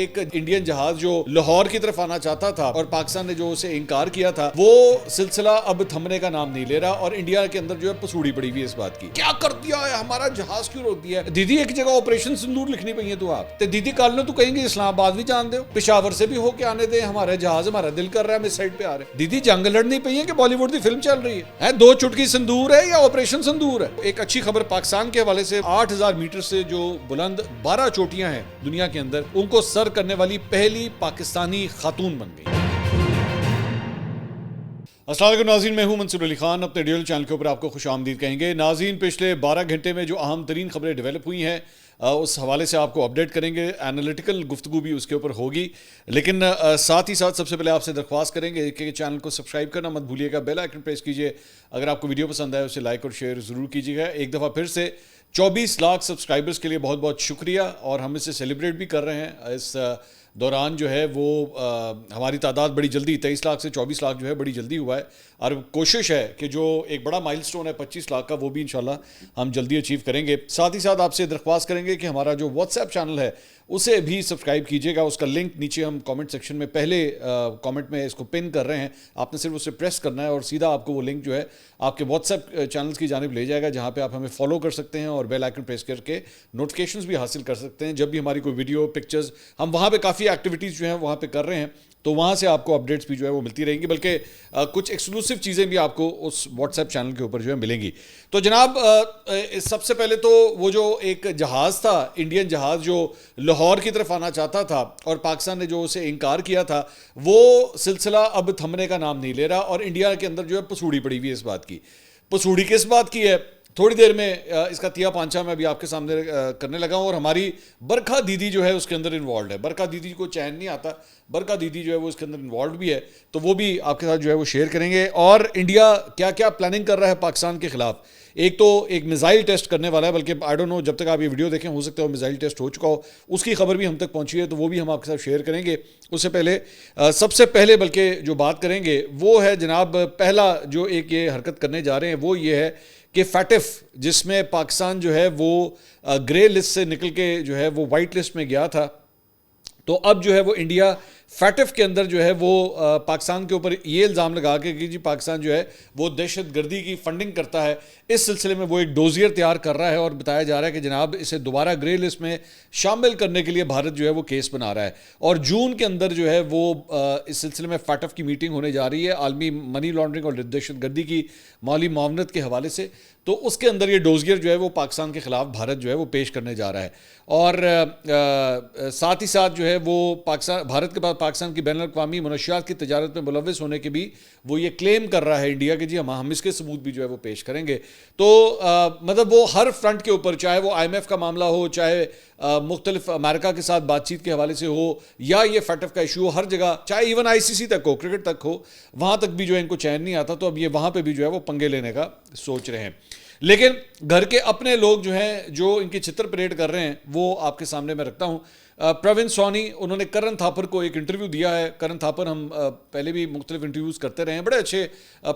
ایک انڈین جہاز جو لاہور کی طرف آنا چاہتا تھا اور پاکستان نے جو اسے انکار کیا تھا، وہ سلسلہ اب تھمنے کا نام نہیں لے رہا اور انڈیا کے اندر جو ہے پسوڑی پڑی ہوئی ہے اس بات کی، کیا کر دیا ہے ہمارا جہاز کیوں روک دیا ہے۔ دیدی ایک جگہ آپریشن سندور لکھنی پئی ہے تو آپ تے دیدی کل نو تو کہیں گے اسلام آباد بھی جان دے ہو، پشاور سے بھی ہو کے آنے دے، ہمارا جہاز ہمارا دل کر رہا ہے ہم اس سائڈ پہ آ رہے ہیں۔ دیدی جنگ لڑنی پئی ہے کہ بالی ووڈ کی فلم چل رہی ہے، دو چٹکی سندور ہے یا آپریشن سندور ہے۔ ایک اچھی خبر پاکستان کے حوالے سے، 8000 میٹر سے جو بلند 12 چوٹیاں ہیں دنیا کے اندر، ان کو سر کرنے والی پہلی پاکستانی خاتون بن گئی۔ السلام علیکم ناظرین، میں ہوں منصور علی خان، اپنے ڈیول چینل کے اوپر آپ کو خوش آمدید کہیں گے۔ ناظرین، پچھلے 12 گھنٹے میں جو اہم ترین خبریں ڈیولپ ہوئی ہیں اس حوالے سے آپ کو اپڈیٹ کریں گے، اینالیٹیکل گفتگو بھی اس کے اوپر ہوگی، لیکن ساتھ ہی ساتھ سب سے پہلے آپ سے درخواست کریں گے کہ چینل کو سبسکرائب کرنا مت بھولیے گا، بیل آئیکن پریس کیجیے، اگر آپ کو ویڈیو پسند آئے اسے لائک اور شیئر ضرور کیجیے گا۔ ایک دفعہ پھر سے 24 لاکھ سبسکرائبرز کے لیے بہت بہت شکریہ، اور ہم اسے سیلیبریٹ بھی کر رہے ہیں۔ اس دوران جو ہے وہ ہماری تعداد بڑی جلدی 23 لاکھ سے 24 لاکھ جو ہے بڑی جلدی ہوا ہے، اور کوشش ہے کہ جو ایک بڑا مائل سٹون ہے 25 لاکھ کا، وہ بھی انشاءاللہ ہم جلدی اچیو کریں گے۔ ساتھ ہی ساتھ آپ سے درخواست کریں گے کہ ہمارا جو واٹس ایپ چینل ہے اسے بھی سبسکرائب کیجیے گا، اس کا لنک نیچے ہم کامنٹ سیکشن میں پہلے کامنٹ میں اس کو پن کر رہے ہیں، آپ نے صرف اسے پریس کرنا ہے اور سیدھا آپ کو وہ لنک جو ہے آپ کے واٹس ایپ چینلز کی جانب لے جائے گا، جہاں پہ آپ ہمیں فالو کر سکتے ہیں اور بیل آئیکن پریس کر کے نوٹیفیکیشنز بھی حاصل کر سکتے ہیں۔ جب بھی ہماری کوئی ویڈیو، پکچرز، ہم وہاں پہ کافی ایکٹیویٹیز جو ہیں وہاں پہ کر رہے ہیں، تو وہاں سے آپ کو اپڈیٹس بھی جو ہے وہ ملتی رہیں گی، بلکہ کچھ ایکسکلوسیو چیزیں بھی آپ کو اس واٹس ایپ چینل کے اوپر جو ہے ملیں گی۔ تو جناب، سب سے پہلے تو وہ جو ایک جہاز تھا، انڈین جہاز جو لاہور کی طرف آنا چاہتا تھا اور پاکستان نے جو اسے انکار کیا تھا، وہ سلسلہ اب تھمنے کا نام نہیں لے رہا اور انڈیا کے اندر جو ہے پسوڑی پڑی ہوئی ہے اس بات کی۔ پسوڑی کس بات کی ہے، تھوڑی دیر میں اس کا تیا پانچا میں ابھی آپ کے سامنے کرنے لگا ہوں، اور ہماری برکھا دیدی جو ہے اس کے اندر انوالوڈ ہے۔ برکھا دیدی کو چین نہیں آتا، برکھا دیدی جو ہے وہ اس کے اندر انوالوڈ بھی ہے، تو وہ بھی آپ کے ساتھ جو ہے وہ شیئر کریں گے۔ اور انڈیا کیا کیا پلاننگ کر رہا ہے پاکستان کے خلاف، ایک تو ایک میزائل ٹیسٹ کرنے والا ہے، بلکہ آئی ڈونٹ نو جب تک آپ یہ ویڈیو دیکھیں ہو سکتا ہے وہ میزائل ٹیسٹ ہو چکا ہو، اس کی خبر بھی ہم تک پہنچی ہے، تو وہ بھی ہم آپ کے ساتھ شیئر کریں گے۔ اس سے پہلے سب سے پہلے بلکہ جو بات کریں گے وہ ہے جناب، پہلا جو ایک یہ حرکت کرنے جا رہے ہیں وہ یہ ہے کہ فیٹف، جس میں پاکستان جو ہے وہ گرے لسٹ سے نکل کے جو ہے وہ وائٹ لسٹ میں گیا تھا، تو اب جو ہے وہ انڈیا فیٹف کے اندر جو ہے وہ پاکستان کے اوپر یہ الزام لگا کے کہ جی پاکستان جو ہے وہ دہشت گردی کی فنڈنگ کرتا ہے، اس سلسلے میں وہ ایک ڈوزیئر تیار کر رہا ہے، اور بتایا جا رہا ہے کہ جناب اسے دوبارہ گرے لسٹ میں شامل کرنے کے لیے بھارت جو ہے وہ کیس بنا رہا ہے، اور جون کے اندر جو ہے وہ اس سلسلے میں فیٹف کی میٹنگ ہونے جا رہی ہے، عالمی منی لانڈرنگ اور دہشت گردی کی مالی معاونت کے حوالے سے، تو اس کے اندر یہ ڈوزیئر جو ہے وہ پاکستان کے خلاف بھارت جو ہے وہ پیش کرنے جا رہا ہے۔ اور ساتھ ہی ساتھ جو ہے وہ بھارت کے بعد پاکستان کی بین الاقوامی منشیات کی تجارت میں ملوث ہونے کے بھی وہ یہ کلیم کر رہا ہے انڈیا کہ جی ہم اس کے ثبوت بھی جو ہے وہ پیش کریں گے۔ تو مطلب وہ ہر فرنٹ کے اوپر، چاہے وہ آئی ایم ایف کا معاملہ ہو، چاہے مختلف امریکہ کے ساتھ بات چیت کے حوالے سے ہو، یا یہ فیٹف کا ایشو ہو، ہر جگہ، چاہے ایون آئی سی سی تک ہو، کرکٹ تک ہو، وہاں تک بھی جو ہے ان کو چین نہیں آتا، تو اب یہ وہاں پہ بھی جو ہے وہ پنگے لینے کا سوچ رہے ہیں۔ لیکن گھر کے اپنے لوگ جو ہیں جو ان کی چھتر پریڈ کر رہے ہیں وہ آپ کے سامنے میں رکھتا ہوں۔ پروین سونی، انہوں نے کرن تھاپر کو ایک انٹرویو دیا ہے۔ کرن تھاپر ہم پہلے بھی مختلف انٹرویوز کرتے رہے ہیں، بڑے اچھے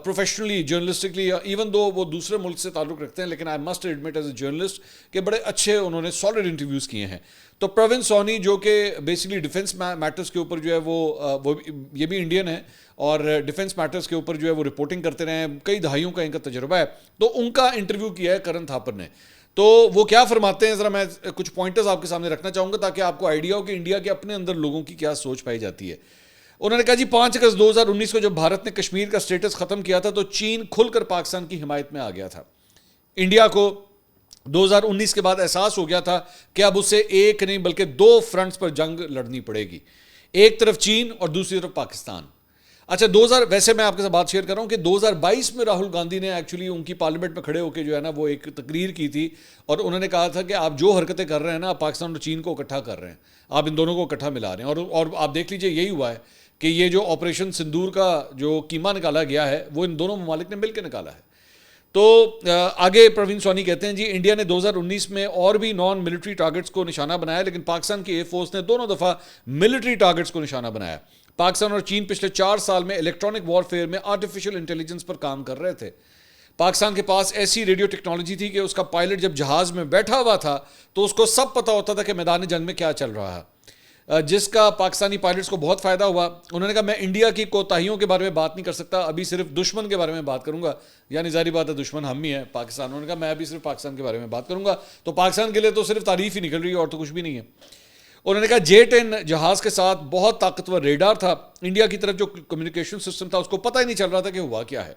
پروفیشنلی، جرنلسٹکلی، ایون دو وہ دوسرے ملک سے تعلق رکھتے ہیں، لیکن I must admit as a journalist کہ بڑے اچھے انہوں نے سالڈ انٹرویوز کیے ہیں۔ تو پروین سونی جو کہ بیسکلی ڈیفنس میٹرز کے اوپر جو ہے وہ یہ بھی انڈین ہے، اور ڈیفنس میٹرز کے اوپر جو ہے وہ رپورٹنگ کرتے رہے ہیں، کئی دہائیوں کا ان کا تجربہ ہے، تو ان کا انٹرویو کیا ہے کرن تھاپر نے۔ تو وہ کیا فرماتے ہیں، ذرا میں کچھ پوائنٹرز آپ کے سامنے رکھنا چاہوں گا تاکہ آپ کو آئیڈیا ہو کہ انڈیا کے اپنے اندر لوگوں کی کیا سوچ پائی جاتی ہے۔ انہوں نے کہا جی 5 اگست 2019 کو جب بھارت نے کشمیر کا سٹیٹس ختم کیا تھا تو چین کھل کر پاکستان کی حمایت میں آ گیا تھا۔ انڈیا کو 2019 کے بعد احساس ہو گیا تھا کہ اب اسے ایک نہیں بلکہ 2 فرنٹس پر جنگ لڑنی پڑے گی، ایک طرف چین اور دوسری طرف پاکستان۔ اچھا، ویسے میں آپ کے ساتھ بات شیئر کر رہا ہوں کہ 2022 میں راہل گاندھی نے ایکچولی ان کی پارلیمنٹ میں کھڑے ہو کے جو ہے نا وہ ایک تقریر کی تھی، اور انہوں نے کہا تھا کہ آپ جو حرکتیں کر رہے ہیں نا، آپ پاکستان اور چین کو اکٹھا کر رہے ہیں، آپ ان دونوں کو اکٹھا ملا رہے ہیں، اور آپ دیکھ لیجئے یہی ہوا ہے کہ یہ جو آپریشن سندور کا جو کیما نکالا گیا ہے وہ ان دونوں ممالک نے مل کے نکالا ہے۔ تو آگے پروین سونی کہتے ہیں جی انڈیا نے 2019 میں اور بھی نان ملٹری ٹارگٹس کو نشانہ بنایا، لیکن پاکستان کی ایئر فورس نے دونوں دفعہ ملٹری ٹارگٹس کو نشانہ بنایا۔ پاکستان اور چین پچھلے 4 سال میں الیکٹرانک وارفیئر میں آرٹیفیشل انٹیلیجنس پر کام کر رہے تھے۔ پاکستان کے پاس ایسی ریڈیو ٹیکنالوجی تھی کہ اس کا پائلٹ جب جہاز میں بیٹھا ہوا تھا تو اس کو سب پتہ ہوتا تھا کہ میدان جنگ میں کیا چل رہا ہے۔ جس کا پاکستانی پائلٹس کو بہت فائدہ ہوا. انہوں نے کہا میں انڈیا کی کوتاہیوں کے بارے میں بات نہیں کر سکتا, ابھی صرف دشمن کے بارے میں بات کروں گا. یعنی ظاہری بات ہے دشمن ہم ہی ہیں پاکستان. انہوں نے کہا میں ابھی صرف پاکستان کے بارے میں بات کروں گا. تو پاکستان کے لیے تو صرف تعریف ہی نکل رہی ہے اور تو کچھ بھی نہیں ہے. انہوں نے کہا J-10 جہاز کے ساتھ بہت طاقتور ریڈار تھا. انڈیا کی طرف جو کمیونیکیشن سسٹم تھا اس کو پتہ ہی نہیں چل رہا تھا کہ ہوا کیا ہے.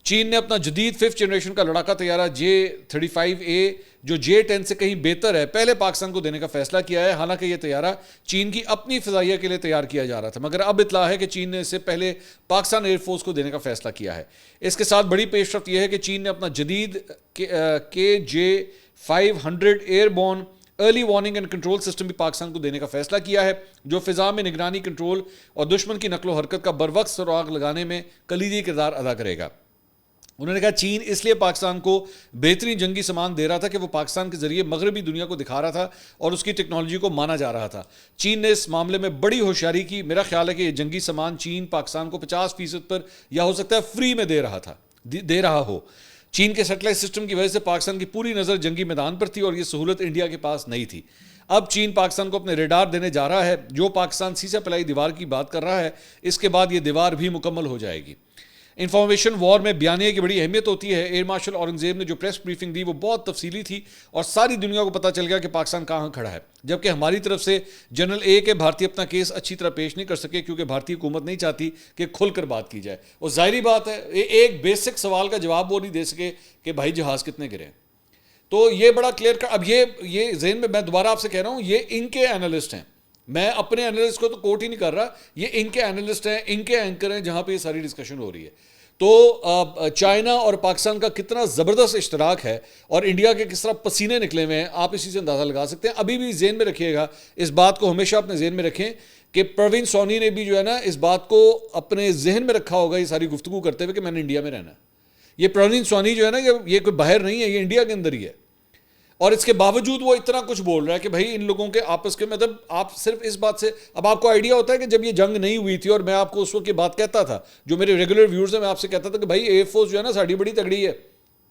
چین نے اپنا جدید 5th جنریشن کا لڑاکا طیارہ J-35A جو J-10 سے کہیں بہتر ہے پہلے پاکستان کو دینے کا فیصلہ کیا ہے. حالانکہ یہ طیارہ چین کی اپنی فضائیہ کے لیے تیار کیا جا رہا تھا, مگر اب اطلاع ہے کہ چین نے اس سے پہلے پاکستان ایئر فورس کو دینے کا فیصلہ کیا ہے. اس کے ساتھ بڑی پیش رفت یہ ہے کہ چین نے اپنا جدید KJ-500 airborne early warning and control system بھی پاکستان کو دینے کا فیصلہ کیا ہے, جو فضا میں نگرانی, کنٹرول اور دشمن کی نقل و حرکت کا بروقت سراغ لگانے میں کلیدی کردار ادا کرے گا. انہوں نے کہا چین اس لیے پاکستان کو بہترین جنگی سامان دے رہا تھا کہ وہ پاکستان کے ذریعے مغربی دنیا کو دکھا رہا تھا اور اس کی ٹیکنالوجی کو مانا جا رہا تھا. چین نے اس معاملے میں بڑی ہوشیاری کی. میرا خیال ہے کہ یہ جنگی سامان چین پاکستان کو 50% پر یا ہو سکتا ہے فری میں دے رہا ہو. چین کے سیٹلائٹ سسٹم کی وجہ سے پاکستان کی پوری نظر جنگی میدان پر تھی اور یہ سہولت انڈیا کے پاس نہیں تھی. اب چین پاکستان کو اپنے ریڈار دینے جا رہا ہے جو پاکستان سیسا پلائی دیوار کی بات کر رہا ہے. اس کے بعد یہ دیوار بھی مکمل ہو جائے گی. انفارمیشن وار میں بیانیے کی بڑی اہمیت ہوتی ہے. ایئر مارشل اورنگزیب نے جو پریس بریفنگ دی وہ بہت تفصیلی تھی اور ساری دنیا کو پتہ چل گیا کہ پاکستان کہاں کھڑا ہے, جبکہ ہماری طرف سے جنرل اے کے بھارتی اپنا کیس اچھی طرح پیش نہیں کر سکے کیونکہ بھارتی حکومت نہیں چاہتی کہ کھل کر بات کی جائے. اور ظاہری بات ہے ایک بیسک سوال کا جواب وہ نہیں دے سکے کہ بھائی جہاز کتنے گرے. تو یہ بڑا کلیئر اب یہ ذہن میں دوبارہ آپ سے کہہ رہا ہوں یہ ان کے اینالسٹ ہیں, میں اپنے اینالسٹ کو تو کوٹ ہی نہیں کر رہا, یہ ان کے اینالسٹ ہیں, ان کے اینکر ہیں جہاں پہ یہ ساری ڈسکشن ہو رہی ہے. تو چائنا اور پاکستان کا کتنا زبردست اشتراک ہے اور انڈیا کے کس طرح پسینے نکلے ہوئے ہیں آپ اسی سے اندازہ لگا سکتے ہیں. ابھی بھی ذہن میں رکھیے گا, اس بات کو ہمیشہ اپنے ذہن میں رکھیں کہ پروین سونی نے بھی جو ہے نا اس بات کو اپنے ذہن میں رکھا ہوگا یہ ساری گفتگو کرتے ہوئے کہ میں نے انڈیا میں رہنا ہے. یہ پروین سونی جو ہے نا یہ کوئی باہر نہیں ہے, یہ انڈیا کے اندر ہی ہے. اور اس کے باوجود وہ اتنا کچھ بول رہا ہے کہ بھائی ان لوگوں کے آپس کے مطلب آپ صرف اس بات سے اب آپ کو آئیڈیا ہوتا ہے کہ جب یہ جنگ نہیں ہوئی تھی اور میں آپ کو اس وقت یہ بات کہتا تھا, جو میرے ریگولر ویورز ہیں میں آپ سے کہتا تھا کہ بھائی ایئر فورس جو ہے نا ساڑی بڑی تگڑی ہے,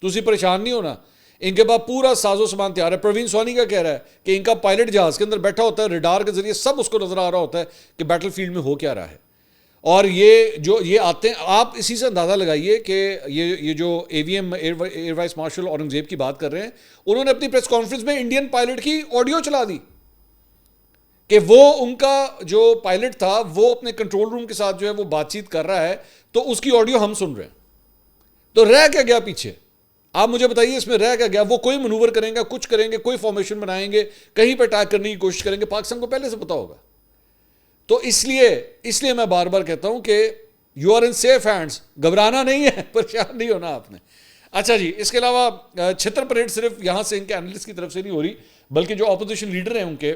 تسی پریشان نہیں ہونا, ان کے بعد پورا ساز و سامان تیار ہے. پروین سونی کا کہہ رہا ہے کہ ان کا پائلٹ جہاز کے اندر بیٹھا ہوتا ہے, ریڈار کے ذریعے سب اس کو نظر آ رہا ہوتا ہے کہ بیٹل فیلڈ میں ہو کیا رہا ہے. اور یہ آتے ہیں آپ اسی سے اندازہ لگائیے کہ یہ جو AVM air vice marshal Aurangzeb کی بات کر رہے ہیں, انہوں نے اپنی پریس کانفرنس میں انڈین پائلٹ کی آڈیو چلا دی کہ وہ ان کا جو پائلٹ تھا وہ اپنے کنٹرول روم کے ساتھ جو ہے وہ بات چیت کر رہا ہے تو اس کی آڈیو ہم سن رہے ہیں. تو رہ کیا گیا پیچھے, آپ مجھے بتائیے اس میں رہ کیا گیا. وہ کوئی منور کریں گے, کچھ کریں گے, کوئی فارمیشن بنائیں گے, کہیں پہ اٹیک کرنے کی کوشش کریں گے, پاکستان کو پہلے سے پتا ہوگا. تو اس لیے میں بار بار کہتا ہوں کہ you are in safe hands, گھبرانا نہیں ہے, پریشان نہیں ہونا آپ نے. اچھا جی, اس کے علاوہ چھتر پریڈ صرف یہاں سے ان کے اینالسٹ کی طرف سے نہیں ہو رہی بلکہ جو اپوزیشن لیڈر ہیں ان کے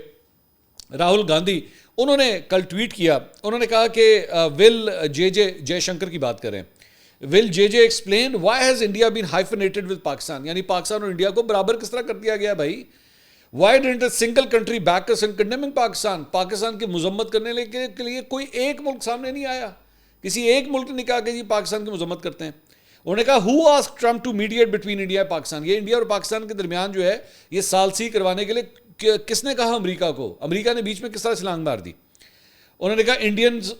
راہل گاندھی, انہوں نے کل ٹویٹ کیا. انہوں نے کہا کہ ول جے شنکر کی بات کریں, will J explain why has India been hyphenated with Pakistan, یعنی پاکستان اور انڈیا کو برابر کس طرح کر دیا گیا بھائی. Why didn't a single country back us in condemning Pakistan, Pakistan کی مذمت کرنے کے لیے کوئی ایک ملک سامنے نہیں آیا, کسی ایک ملک نے کہا کہ جی پاکستان کی مذمت کرتے ہیں. انہوں نے کہا who ask Trump to mediate between India and Pakistan, یہ انڈیا اور پاکستان کے درمیان جو ہے یہ ثالثی کروانے کے لیے کس نے کہا امریکہ کو, امریکہ نے بیچ میں کس طرح چھلانگ مار دی. انہوں نے کہا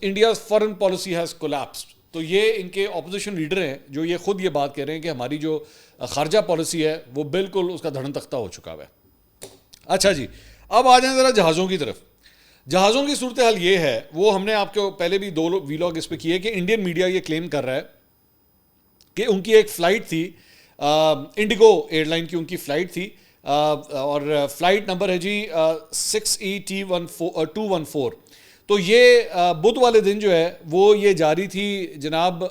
India's foreign policy has collapsed. تو یہ ان کے اپوزیشن لیڈر ہیں جو یہ خود یہ بات کہہ رہے ہیں کہ ہماری جو خارجہ پالیسی ہے وہ بالکل اس کا دھڑن تختہ ہو چکا ہے. اچھا جی, اب آ جائیں ذرا جہازوں کی طرف. جہازوں کی صورتحال یہ ہے, وہ ہم نے آپ کو پہلے بھی 2 ویلاگ اس پہ کیے کہ انڈین میڈیا یہ کلیم کر رہا ہے کہ ان کی ایک فلائٹ تھی, انڈیگو ایئر لائن کی ان کی فلائٹ تھی, اور فلائٹ نمبر ہے جی 6ET214. تو یہ بدھ والے دن جو ہے وہ یہ جاری تھی جناب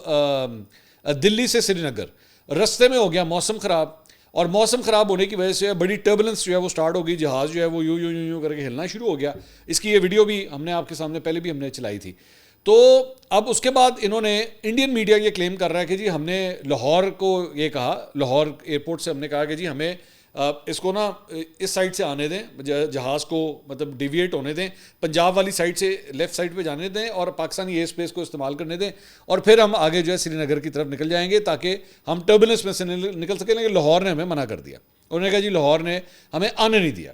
دلی سے سری نگر. رستے میں ہو گیا موسم خراب, اور موسم خراب ہونے کی وجہ سے بڑی ٹربولنس جو ہے وہ سٹارٹ ہو گئی, جہاز جو ہے وہ یوں کر کے ہلنا شروع ہو گیا. اس کی یہ ویڈیو بھی ہم نے آپ کے سامنے پہلے بھی ہم نے چلائی تھی. تو اب اس کے بعد انہوں نے انڈین میڈیا یہ کلیم کر رہا ہے کہ جی ہم نے لاہور کو یہ کہا, لاہور ایئرپورٹ سے ہم نے کہا کہ جی ہمیں اس کو نا اس سائڈ سے آنے دیں, جہاز کو مطلب ڈیویٹ ہونے دیں, پنجاب والی سائڈ سے لیفٹ سائڈ پہ جانے دیں اور پاکستانی ایئر اسپیس کو استعمال کرنے دیں, اور پھر ہم آگے جو ہے سری نگر کی طرف نکل جائیں گے تاکہ ہم ٹربولنس میں سے نکل سکیں. لیکن لاہور نے ہمیں منع کر دیا. انہوں نے کہا جی لاہور نے ہمیں آنے نہیں دیا.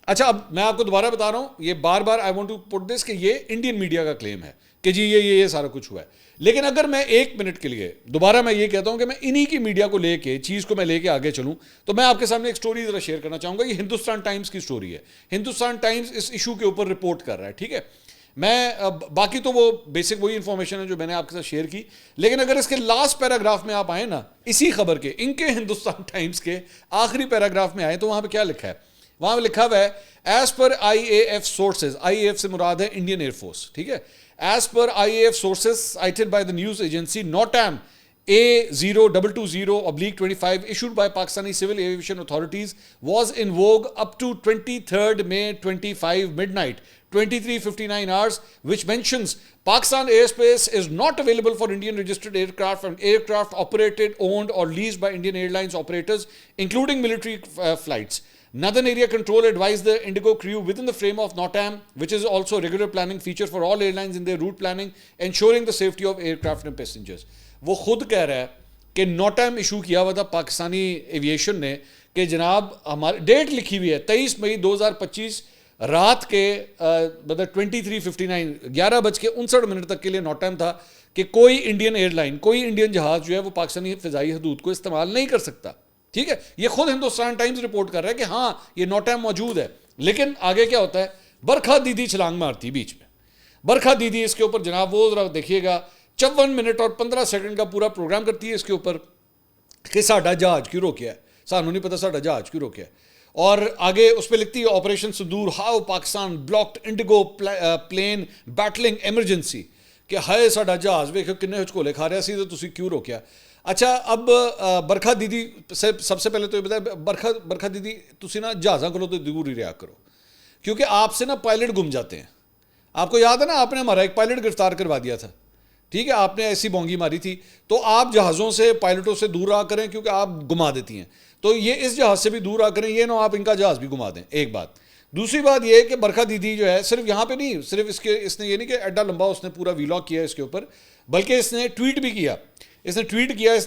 اچھا اب میں آپ کو دوبارہ بتا رہا ہوں، یہ بار بار آئی وانٹ ٹو پٹ دس کہ یہ انڈین میڈیا کا کلیم ہے کہ جی یہ سارا کچھ ہوا ہے، لیکن اگر میں ایک منٹ کے لیے دوبارہ میں یہ کہتا ہوں کہ میں انہی کی میڈیا کو لے کے چیز کو میں لے کے آگے چلوں، تو میں آپ کے سامنے ایک سٹوری ذرا شیئر کرنا چاہوں گا. یہ ہندوستان ٹائمز کی سٹوری ہے. ہندوستان ٹائمز اس ایشو کے اوپر رپورٹ کر رہا ہے، ٹھیک ہے. میں باقی تو وہ بیسک وہی انفارمیشن ہے جو میں نے آپ کے ساتھ شیئر کی، لیکن اگر اس کے لاسٹ پیراگراف میں آپ آئیں نا، اسی خبر کے ان کے ہندوستان ٹائمز کے آخری پیراگراف میں آئیں تو وہاں پہ کیا لکھا ہے؟ وہاں پہ لکھا ہوا ہے as per I A F sources, I A F سے مراد ہے انڈین ایئر فورس، ٹھیک ہے. As per I A F sources cited by the news agency NOTAM A0220/25 issued by Pakistani civil aviation authorities was in vogue up to 23rd May 25 midnight 23:59 hours, which mentions Pakistan airspace is not available for Indian registered aircraft and aircraft operated, owned or leased by Indian Airlines operators, including military flights. Northern Area Control advised the Indigo crew within the frame of NOTAM, which is also a regular planning feature for all airlines in their route planning, ensuring the safety of aircraft and passengers. وہ خود کہہ رہا ہے کہ نوٹام issue کیا ہوا تھا Pakistani aviation نے کہ جناب ہماری ڈیٹ لکھی ہوئی ہے 23 مئی 2025 رات کے مطلب 23:59 11:59 تک کے لیے نوٹام تھا کہ کوئی انڈین ایئر لائن، کوئی انڈین جہاز جو ہے وہ پاکستانی فضائی حدود کو استعمال نہیں کر سکتا، ٹھیک ہے. یہ خود ہندوستان ٹائمز رپورٹ کر رہا ہے کہ ہاں یہ نوٹام موجود ہے. لیکن آگے کیا ہوتا ہے؟ برکھا دیدی چھلانگ مارتی بیچ میں. برکھا دیدی اس کے اوپر جناب وہ ذرا دیکھیے گا 54 منٹ اور 15 سیکنڈ کا پورا پروگرام کرتی ہے اس کے اوپر کہ ساڈا جہاز کیوں روکیا ہے، سانوں نہیں پتا ساڈا جہاز کیوں روکیا ہے. اور آگے اس پہ لکھتی ہے operation Sindoor, how Pakistan blocked IndiGo plane battling emergency, کہ ہائے ساڈا جہاز ویکھو کنے ہچکولے کھا رہا سی تو تسی کیوں روکیا. اچھا اب برکھا دیدی سے سب سے پہلے تو یہ بتایا برکھا دیدی تسی نا جہازاں کو تو دور ہی رہا کرو، کیونکہ آپ سے نا پائلٹ گم جاتے ہیں. آپ کو یاد ہے نا آپ نے ہمارا ایک پائلٹ گرفتار کروا دیا تھا، ٹھیک ہے، آپ نے ایسی بونگی ماری تھی. تو آپ جہازوں سے پائلٹوں سے دور رہا کریں کیونکہ آپ گما دیتی ہیں. تو یہ اس جہاز سے بھی دور رہا کریں، یہ نہ آپ ان کا جہاز بھی گما دیں. ایک بات. دوسری بات یہ کہ برکھا دیدی جو ہے صرف یہاں پہ نہیں، صرف اس نے یہ نہیں کہ ایڈا لمبا اس نے پورا ویلاگ کیا اس کے اوپر، بلکہ اس نے ٹویٹ بھی کیا. اس نے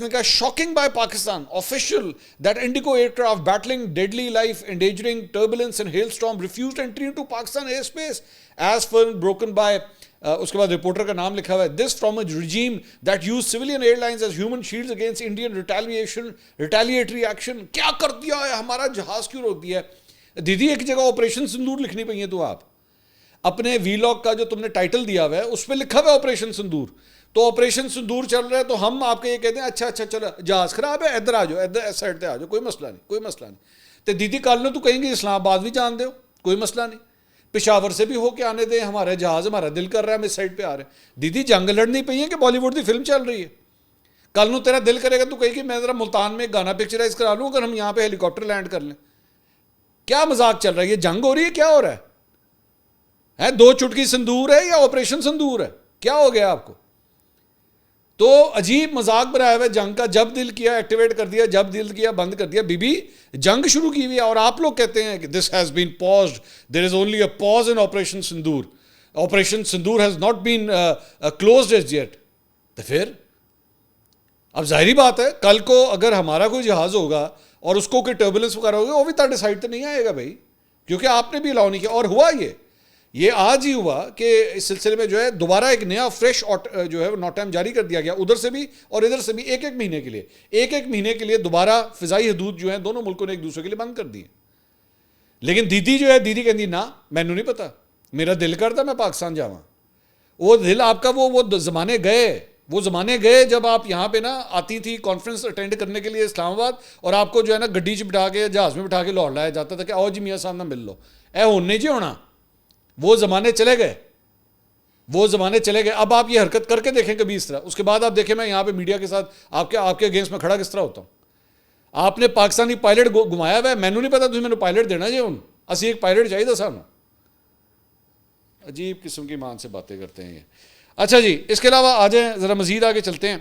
کہا shocking by Pakistan official that IndiGo aircraft battling deadly life endangering turbulence and hail storm refused entry into Pakistan airspace as first broken by. اس کے بعد رپورٹر کا نام لکھا ہوا ہے this from a regime that uses civilian airlines as human shields against Indian retaliatory action. کیا کر دیا ہے، ہمارا جہاز کیوں روک دیا ہے؟ دیدی ایک جگہ آپریشن سندور لکھنی پڑی ہے، تو آپ اپنے ویلاگ کا جو تم نے ٹائٹل دیا ہوا ہے اس پہ لکھا ہوا ہے آپریشن سندور. تو آپریشن سندور چل رہا ہے تو ہم آپ کے یہ کہتے ہیں اچھا چلو جہاز خراب ہے ادھر آ جاؤ، ادھر سائڈ پہ آ جاؤ، کوئی مسئلہ نہیں. تو دیدی کل نے تو کہیں گے اسلام آباد بھی جان دو، کوئی مسئلہ نہیں، پشاور سے بھی ہو کے آنے دیں، ہمارا جہاز ہمارا دل کر رہا ہے ہم اس سائڈ پہ آ رہے ہیں. دیدی جنگ لڑنی پئی ہے کہ بالی ووڈ کی فلم چل رہی ہے؟ کل نو تیرا دل کرے گا تو کہیں کہ میں ذرا ملتان میں گانا پکچرائز کرا لوں اگر ہم یہاں پہ ہیلی کاپٹر لینڈ کر لیں. کیا مذاق چل رہا ہے؟ یہ جنگ ہو رہی ہے، کیا ہو رہا ہے؟ 2 چٹکی سندور ہے یا آپریشن سندور ہے؟ کیا ہو گیا آپ کو؟ تو عجیب مذاق بنایا ہوا ہے جنگ کا. جب دل کیا ایکٹیویٹ کر دیا، جب دل کیا بند کر دیا. بی بی جنگ شروع کی ہوئی ہے اور آپ لوگ کہتے ہیں کہ this has been paused, there is only a pause in operation Sindoor, operation Sindoor has not been closed as yet. تو پھر اب ظاہری بات ہے کل کو اگر ہمارا کوئی جہاز ہوگا اور اس کو کوئی ٹربولنس وغیرہ ہوگا وہ بھی تھرڈ سائڈ تو نہیں آئے گا بھائی، کیونکہ آپ نے بھی الاؤ نہیں کیا. اور ہوا یہ آج ہی ہوا کہ اس سلسلے میں جو ہے دوبارہ ایک نیا فریش جو ہے نوٹام جاری کر دیا گیا ادھر سے بھی اور ادھر سے بھی ایک مہینے کے لیے دوبارہ فضائی حدود جو ہیں دونوں ملکوں نے ایک دوسرے کے لیے بند کر دی. لیکن دیدی جو ہے دیدی کہتی نا مینوں نہیں پتا، میرا دل کرتا میں پاکستان جاواں. وہ دل آپ کا وہ زمانے گئے جب آپ یہاں پہ نا آتی تھی کانفرنس اٹینڈ کرنے کے لیے اسلام آباد اور آپ کو جو ہے نا گڈی چ بٹھا کے جہاز میں بٹھا کے لاہور لایا جاتا تھا کہ آؤ جی میاں صاحب نہ مل لو. ہونے جی ہونا، وہ زمانے چلے گئے. اب آپ یہ حرکت کر کے دیکھیں کبھی اس طرح. اس کے بعد آپ دیکھیں میں یہاں پہ میڈیا کے ساتھ آپ کے اگینسٹ میں کھڑا کس طرح ہوتا ہوں. آپ نے پاکستانی پائلٹ گھمایا ہوا ہے، مینوں نہیں پتا تھی میں نے پائلٹ دینا جی. ہوں اسی ایک پائلٹ چاہیے سانوں. عجیب قسم کی مان سے باتیں کرتے ہیں یہ. اچھا جی، اس کے علاوہ آ جائیں ذرا مزید آگے چلتے ہیں.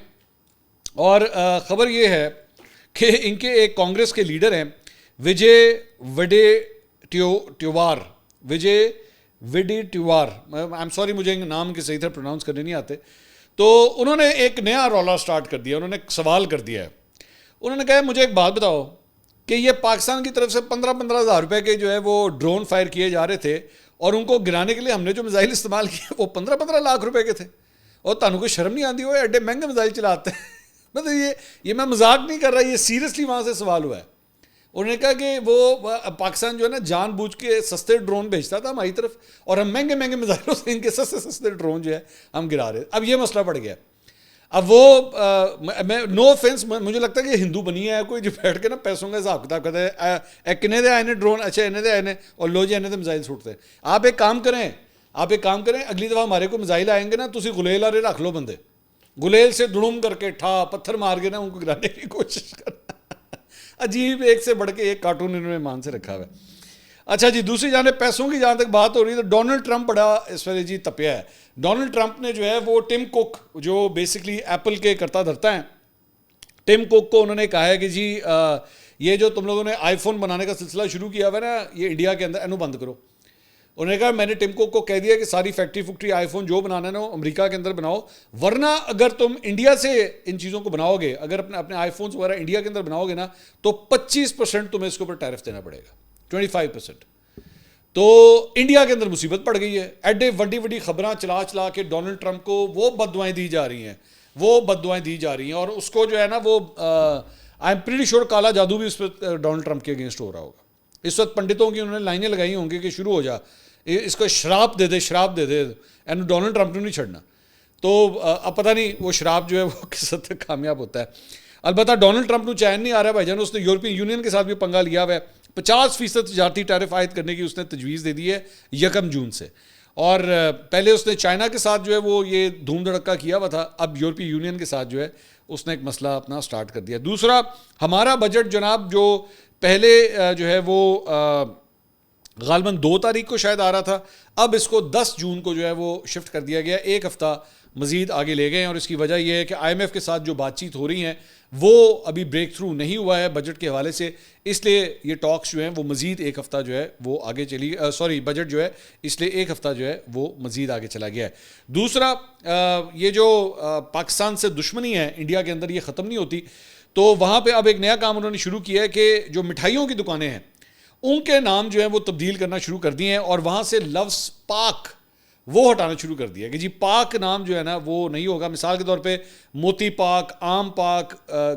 اور خبر یہ ہے کہ ان کے ایک کانگریس کے لیڈر ہیں وجے وڈیٹیوار، آئی ایم سوری مجھے نام کے صحیح طرح پروناؤنس کرنے نہیں آتے. تو انہوں نے ایک نیا رولا سٹارٹ کر دیا. انہوں نے ایک سوال کر دیا ہے. انہوں نے کہا مجھے ایک بات بتاؤ کہ یہ پاکستان کی طرف سے 15,000 روپے کے جو ہے وہ ڈرون فائر کیے جا رہے تھے اور ان کو گرانے کے لیے ہم نے جو میزائل استعمال کیے وہ 15 لاکھ روپے کے تھے. اور تانوں کوئی شرم نہیں آتی ہو ایڈے مہنگے میزائل چلاتے ہیں. مطلب یہ میں مذاق نہیں کر رہا, یہ سیریسلی وہاں سے سوال ہوا ہے. انہوں نے کہا کہ وہ پاکستان جو ہے نا جان بوجھ کے سستے ڈرون بھیجتا تھا ہماری طرف, اور ہم مہنگے مہنگے میزائلوں سے ان کے سستے ڈرون جو ہے ہم گرا رہے. اب یہ مسئلہ پڑ گیا. اب وہ میں نو آفینس, مجھے لگتا ہے کہ ہندو بنی ہے کوئی جو بیٹھ کے نا پیسوں کا حساب کتاب کرتا ہے, کنے دے آئے نے ڈرون, اچھا انے دے آئے نے, اور لو جی انے دے میزائل چھوٹتے ہیں. آپ ایک کام کریں, اگلی دفعہ ہمارے کو میزائل آئیں گے نا, تسی گلیل آ رہے رکھ لو بندے, گلیل سے دڑم کر کے ٹھا پتھر مار کے نا ان کو گرانے کی کوشش کرنا. عجیب, ایک سے بڑھ کے ایک کارٹون انہوں نے مان سے رکھا ہوا ہے. اچھا جی, دوسری جانب پیسوں کی جہاں تک بات ہو رہی ہے تو ڈونلڈ ٹرمپ بڑا اس وجہ جی تپیا ہے. ڈونلڈ ٹرمپ نے جو ہے وہ ٹم کوک جو بیسکلی ایپل کے کرتا دھرتا ہیں, ٹم کوک کو انہوں نے کہا ہے کہ جی یہ جو تم لوگوں نے آئی فون بنانے کا سلسلہ شروع کیا ہوا ہے نا یہ انڈیا کے اندر, اینو بند کرو. انہوں نے کہا میں نے ٹم کوک کو کہہ دیا کہ ساری فیکٹری آئی فون جو بنانا ہے نا وہ امریکہ کے اندر بناؤ, ورنہ اگر تم انڈیا سے ان چیزوں کو بناؤ گے, اگر اپنے آئی فونس وغیرہ انڈیا کے اندر بناؤ گے نا تو 25% تمہیں اس کے اوپر ٹیرف دینا پڑے گا, 25%. تو انڈیا کے اندر مصیبت پڑ گئی ہے. ایڈے وڈی خبراں چلا کے ڈونلڈ ٹرمپ کو وہ بددعائیں دی جا رہی ہیں, اور اس کو جو ہے نا وہ آئی ایم پریٹی شیور کالا جادو بھی اس پہ ڈونلڈ ٹرمپ کے اگینسٹ ہو رہا ہوگا. اس وقت پنڈتوں کی انہوں نے لائنیں لگائی ہوں گی کہ شروع ہو جا, اس کو شراب دے دے, اینو ڈونلڈ ٹرمپ نے نہیں چھڑنا. تو اب پتہ نہیں وہ شراب جو ہے وہ کس حد تک کامیاب ہوتا ہے. البتہ ڈونلڈ ٹرمپ کو چین نہیں آ رہا ہے بھائی جان, اس نے یورپین یونین کے ساتھ بھی پنگا لیا ہوا ہے. 50% تجارتی ٹیرف عائد کرنے کی اس نے تجویز دے دی ہے 1 جون سے, اور پہلے اس نے چائنا کے ساتھ جو ہے وہ یہ دھوم دھڑکا کیا ہوا تھا, اب یورپی یونین کے ساتھ جو ہے اس نے ایک مسئلہ اپنا سٹارٹ کر دیا. دوسرا, ہمارا بجٹ جناب جو پہلے جو ہے وہ غالباً 2 تاریخ کو شاید آ رہا تھا, اب اس کو 10 جون کو جو ہے وہ شفٹ کر دیا گیا, 1 ہفتہ مزید آگے لے گئے ہیں. اور اس کی وجہ یہ ہے کہ آئی ایم ایف کے ساتھ جو بات چیت ہو رہی ہیں وہ ابھی بریک تھرو نہیں ہوا ہے بجٹ کے حوالے سے, اس لیے یہ ٹاکس جو ہیں وہ مزید 1 ہفتہ جو ہے وہ آگے چلی, بجٹ جو ہے اس لیے 1 ہفتہ جو ہے وہ مزید آگے چلا گیا ہے. دوسرا, یہ جو پاکستان سے دشمنی ہے انڈیا کے اندر یہ ختم نہیں ہوتی, تو وہاں پہ اب ایک نیا کام انہوں نے شروع کیا ہے کہ جو مٹھائیوں کی دکانیں ہیں ان کے نام جو ہیں وہ تبدیل کرنا شروع کر دیے ہیں, اور وہاں سے لفظ پاک وہ ہٹانا شروع کر دیا کہ جی پاک نام جو ہے نا وہ نہیں ہوگا. مثال کے طور پہ موتی پاک, آم پاک,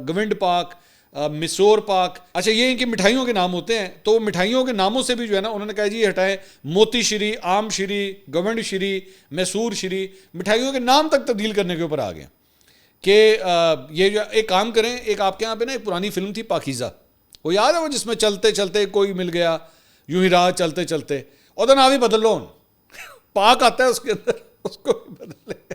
گونڈ پاک, مسور پاک, اچھا یہ ان کی مٹھائیوں کے نام ہوتے ہیں, تو مٹھائیوں کے ناموں سے بھی جو ہے نا انہوں نے کہا جی ہٹائیں موتی شری, آم شری, گونڈ شری, میسور شری, مٹھائیوں کے نام تک تبدیل کرنے کے اوپر آ گئے کہ یہ جو ایک کام کریں. ایک آپ کے یہاں پہ نا ایک پرانی فلم تھی پاکیزہ, وہ یاد ہے وہ جس میں چلتے چلتے کوئی مل گیا, یوں ہی راہ چلتے چلتے, اور تو نام ہی بدل لو, پاک آتا ہے اس کے اندر, اس کو بھی بدل لے.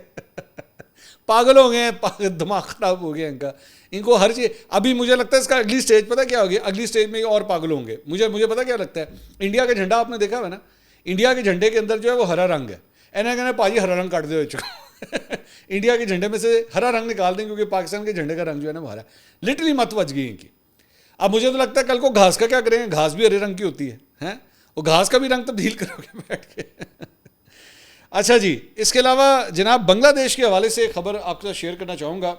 پاگل ہو گئے ہیں, دماغ خراب ہو گیا ان کا, ان کو ہر چیز. ابھی مجھے لگتا ہے اس کا اگلی سٹیج پتہ کیا ہوگی, اگلی سٹیج میں یہ اور پاگل ہوں گے. مجھے پتہ کیا لگتا ہے, انڈیا کا جھنڈا آپ نے دیکھا ہے نا, انڈیا کے جھنڈے کے اندر جو ہے وہ ہرا رنگ ہے. کہنا پاجی ہرا رنگ کاٹ دے ہو چکا, انڈیا کے جھنڈے میں سے ہرا رنگ نکال دیں کیونکہ پاکستان کے جھنڈے کا رنگ جو ہے نا وہ ہرا. لٹرلی مت بچ گئی ان کی. اب مجھے تو لگتا ہے کل کو گھاس کا کیا کریں گے, گھاس بھی ہرے رنگ کی ہوتی ہے, وہ گھاس کا بھی رنگ تبدیل کرو گے بیٹھ کے. اچھا جی, اس کے علاوہ جناب بنگلہ دیش کے حوالے سے خبر آپ کے ساتھ شیئر کرنا چاہوں گا,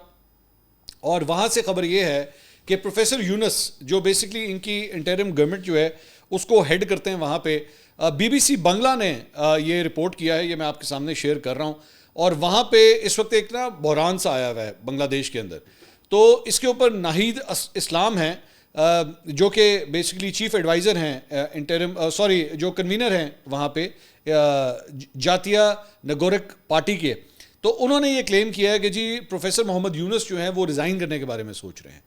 اور وہاں سے خبر یہ ہے کہ پروفیسر یونس جو بیسکلی ان کی انٹرم گورنمنٹ جو ہے اس کو ہیڈ کرتے ہیں وہاں پہ, بی بی سی بنگلہ نے یہ رپورٹ کیا ہے, یہ میں آپ کے سامنے شیئر کر رہا ہوں. اور وہاں پہ اس وقت ایک نا بحران سا آیا ہوا ہے بنگلہ دیش کے اندر, تو اس کے اوپر ناہید اسلام ہیں جو کہ بیسکلی چیف ایڈوائزر ہیں جو کنوینر ہیں وہاں پہ جاتیہ نگورک پارٹی کے. تو انہوں نے یہ کلیم کیا ہے کہ جی پروفیسر محمد یونس جو ہیں وہ ریزائن کرنے کے بارے میں سوچ رہے ہیں,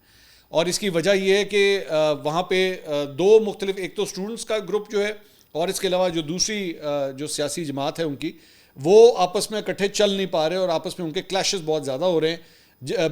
اور اس کی وجہ یہ ہے کہ وہاں پہ 2 مختلف, ایک تو اسٹوڈنٹس کا گروپ جو ہے, اور اس کے علاوہ جو دوسری جو سیاسی جماعت ہے ان کی, وہ آپس میں اکٹھے چل نہیں پا رہے اور آپس میں ان کے کلیشز بہت زیادہ ہو رہے ہیں.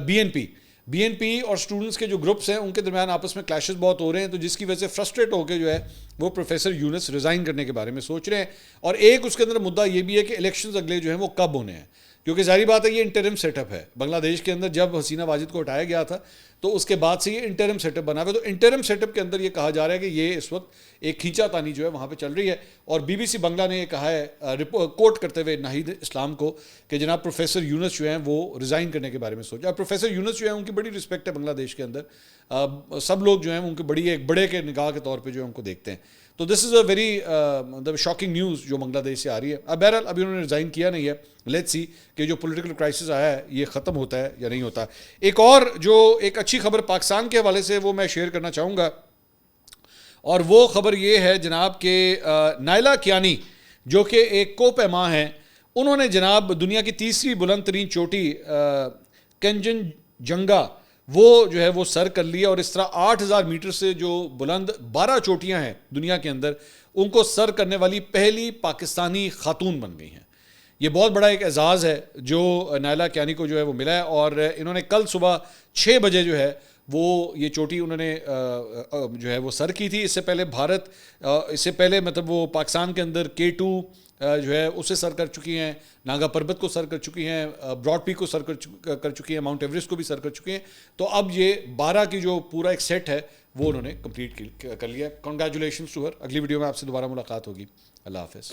بی این پی اور اسٹوڈنٹس کے جو گروپس ہیں ان کے درمیان آپس میں کلیشز بہت ہو رہے ہیں, تو جس کی وجہ سے فرسٹریٹ ہو کے جو ہے وہ پروفیسر یونس ریزائن کرنے کے بارے میں سوچ رہے ہیں. اور ایک اس کے اندر مدعا یہ بھی ہے کہ الیکشنز اگلے جو ہیں وہ کب ہونے ہیں, کیونکہ ظاہری بات ہے یہ انٹرم سیٹ اپ ہے بنگلہ دیش کے اندر. جب حسینہ واجد کو ہٹایا گیا تھا تو اس کے بعد سے یہ انٹرم سیٹ اپ بنا ہوا ہے. تو انٹرم سیٹ اپ کے اندر یہ کہا جا رہا ہے کہ یہ اس وقت ایک کھینچا تانی جو ہے وہاں پہ چل رہی ہے. اور بی بی سی بنگلہ نے یہ کہا ہے کوٹ کرتے ہوئے ناہید اسلام کو کہ جناب پروفیسر یونس جو ہیں وہ ریزائن کرنے کے بارے میں سوچا. پروفیسر یونس جو ہیں ان کی بڑی رسپیکٹ ہے بنگلہ دیش کے اندر, سب لوگ جو ہیں ان کی بڑی ایک بڑے کے نگاہ کے طور پہ جو ہے ان کو دیکھتے ہیں. تو دس از اے ویری شاکنگ نیوز جو بنگلہ دیش سے آ رہی ہے. اب بہرحال ابھی انہوں نے ریزائن کیا نہیں ہے, لیٹس سی کہ جو پولیٹیکل کرائسس آیا ہے یہ ختم ہوتا ہے یا نہیں ہوتا. ایک اور جو ایک اچھی خبر پاکستان کے حوالے سے وہ میں شیئر کرنا چاہوں گا, اور وہ خبر یہ ہے جناب کہ نائلہ کیانی جو کہ ایک کو پیما ہیں, انہوں نے جناب دنیا کی تیسری بلند ترین چوٹی کنجن جنگا وہ جو ہے وہ سر کر لیا, اور اس طرح 8000 میٹر سے جو بلند 12 چوٹیاں ہیں دنیا کے اندر ان کو سر کرنے والی پہلی پاکستانی خاتون بن گئی ہیں. یہ بہت بڑا ایک اعزاز ہے جو نائلہ کیانی کو جو ہے وہ ملا ہے, اور انہوں نے کل صبح 6 بجے جو ہے وہ یہ چوٹی انہوں نے جو ہے وہ سر کی تھی. اس سے پہلے اس سے پہلے مطلب وہ پاکستان کے اندر K2 جو ہے اسے سر کر چکی ہیں, ناگا پربت کو سر کر چکی ہیں, براڈ پیک کو سر کر چکی ہیں, ماؤنٹ ایوریسٹ کو بھی سر کر چکی ہیں. تو اب یہ 12 کی جو پورا ایک سیٹ ہے وہ انہوں نے کمپلیٹ کر لیا. Congratulations to her. اگلی ویڈیو میں آپ سے دوبارہ ملاقات ہوگی. اللہ حافظ.